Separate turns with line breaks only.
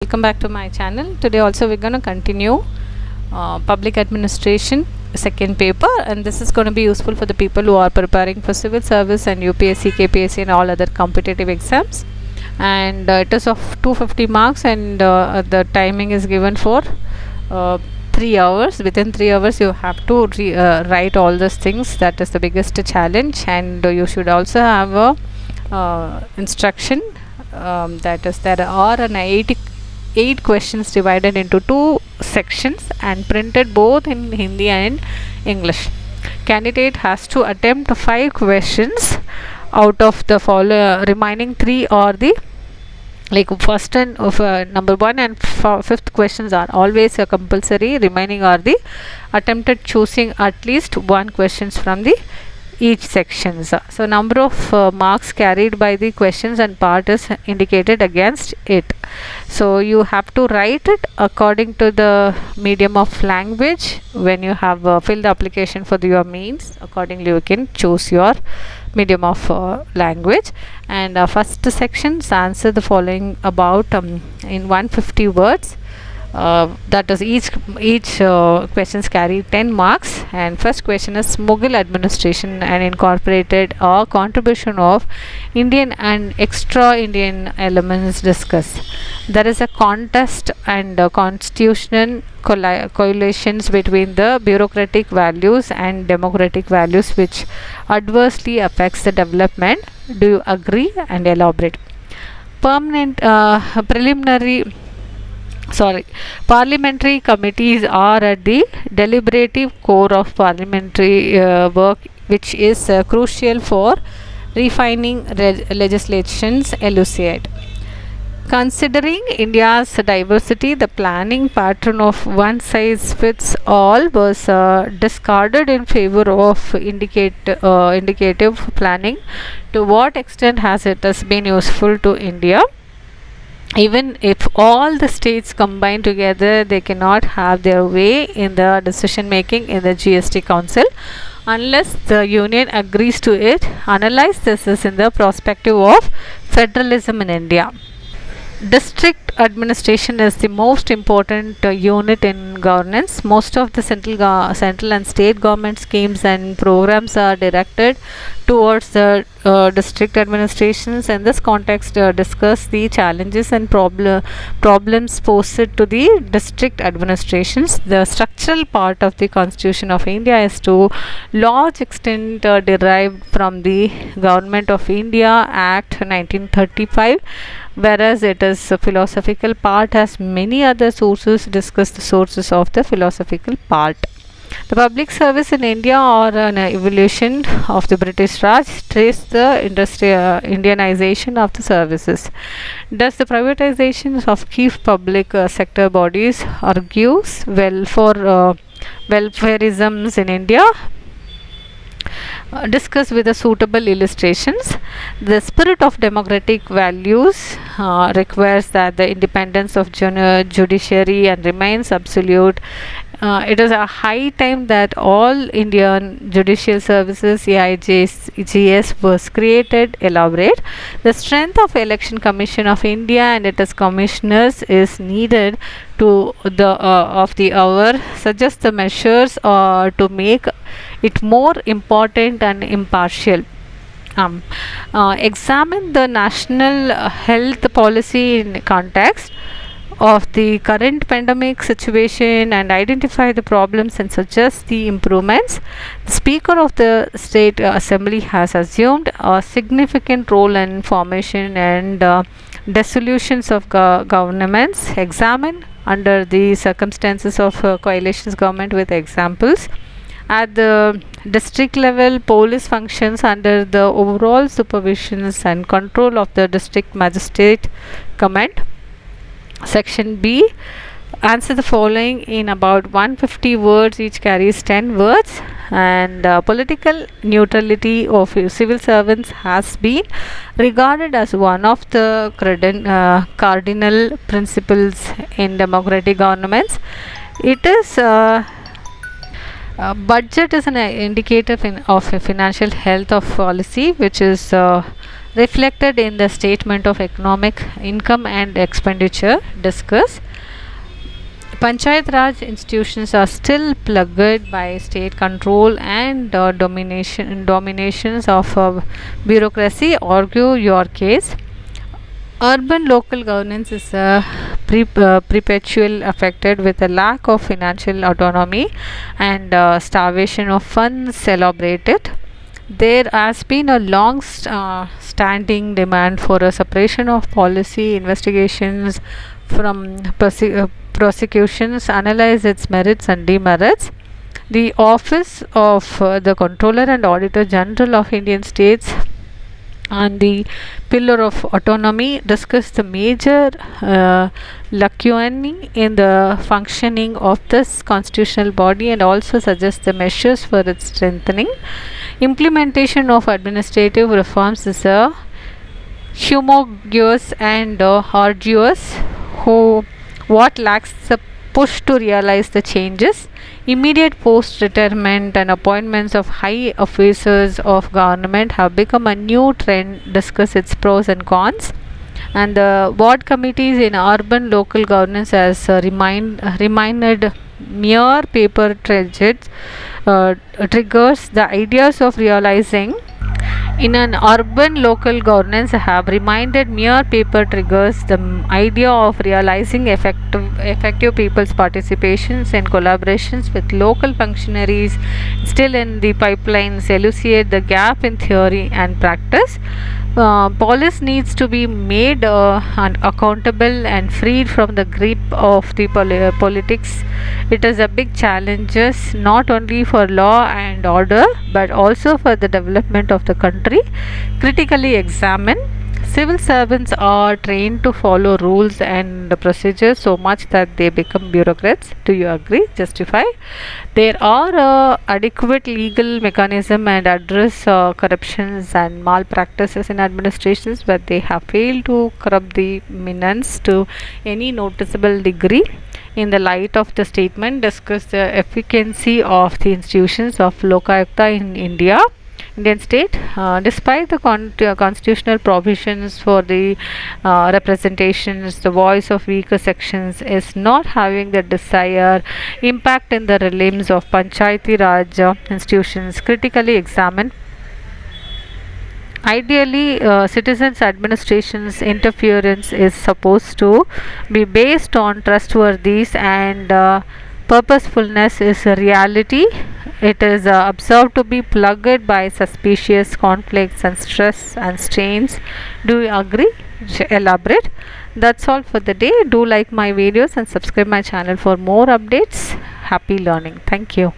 Welcome back to my channel. Today also we're going to continue public administration second paper, and this is going to be useful for the people who are preparing for civil service and UPSC, KPSC and all other competitive exams. And it is of 250 marks, and the timing is given for 3 hours. Within 3 hours you have to write all these things. That is the biggest challenge, and you should also have a instruction, that is there are an 8 questions divided into 2 sections and printed both in Hindi and English. Candidate has to attempt 5 questions out of the remaining 3 or the first and number 1 and 5th questions are always compulsory. Remaining are the attempted choosing at least 1 questions from the each sections. So number of marks carried by the questions and part is indicated against it. So you have to write it according to the medium of language. When you have filled the application for your means, accordingly you can choose your medium of language. And first sections answer the following about in 150 words. That is each questions carry 10 marks. And first question is Mughal administration and incorporated or contribution of Indian and extra Indian elements discussed. There is a contest and constitutional coalitions between the bureaucratic values and democratic values which adversely affects the development. Do you agree? And elaborate. Parliamentary committees are at the deliberative core of parliamentary work, which is crucial for refining legislations. Elucidate. Considering India's diversity, the planning pattern of one size fits all was discarded in favor of indicative planning. To what extent has it been useful to India? Even if all the states combine together, they cannot have their way in the decision making in the GST Council unless the union agrees to it. Analyze this is in the perspective of federalism in India. District administration is the most important unit in governance. Most of the central and state government schemes and programs are directed towards the district administrations. In this context, discuss the challenges and problems posed to the district administrations. The structural part of the Constitution of India is to large extent derived from the Government of India Act 1935, whereas it is a philosophical part has many other sources. Discuss the sources of the philosophical part. The public service in India or an evolution of the British Raj trace the Indianization of the services. Does the privatization of key public sector bodies argues well for welfareisms in India? Discuss with the suitable illustrations. The spirit of democratic values requires that the independence of judiciary and remains absolute. It is a high time that all Indian judicial services AIGS was created. Elaborate. The strength of Election Commission of India and its commissioners is needed to of the hour. Suggest the measures to make it more important and impartial. Examine the national health policy in context of the current pandemic situation and identify the problems and suggest the improvements. The Speaker of the State Assembly has assumed a significant role in formation and dissolutions of governments. Examine under the circumstances of coalitions government with examples. At the district level, police functions under the overall supervision and control of the district magistrate. Comment. Section B. Answer the following in about 150 words. Each carries 10 words. And political neutrality of civil servants has been regarded as one of the cardinal principles in democratic governments. It is budget is an indicator of financial health of policy, which is reflected in the statement of economic income and expenditure discussed. Panchayat Raj institutions are still plagued by state control and dominations of bureaucracy. Argue your case. Urban local governance is perpetually affected with a lack of financial autonomy and starvation of funds celebrated. There has been a long standing demand for a separation of policy investigations from prosecutions, analyze its merits and demerits. The Office of the Controller and Auditor General of Indian States and the Pillar of Autonomy discuss the major lacunae in the functioning of this constitutional body and also suggest the measures for its strengthening. Implementation of administrative reforms is a humongous and arduous. What lacks the push to realize the changes? Immediate post-retirement and appointments of high officers of government have become a new trend. Discuss its pros and cons. And the ward committees in urban local governance as reminded mere paper triggers the ideas of realizing in an urban local governance have reminded mere paper triggers the idea of realizing effective people's participations and collaborations with local functionaries still in the pipelines elucidate the gap in theory and practice. Police needs to be made accountable and freed from the grip of the politics. It is a big challenge not only for law and order but also for the development of the country. Critically examine. Civil servants are trained to follow rules and procedures so much that they become bureaucrats. Do you agree? Justify. There are adequate legal mechanism and address corruptions and malpractices in administrations, but they have failed to curb the menace to any noticeable degree. In the light of the statement, discuss the efficacy of the institutions of Lokayukta in Indian state. Despite the constitutional provisions for the representations, the voice of weaker sections is not having the desired impact in the realms of Panchayati Raj institutions. Critically examine. Ideally, citizens' administration's interference is supposed to be based on trustworthiness and purposefulness is a reality. It is observed to be plagued by suspicious conflicts and stress and strains. Do you agree? Elaborate. That's all for the day. Do like my videos and subscribe my channel for more updates. Happy learning. Thank you.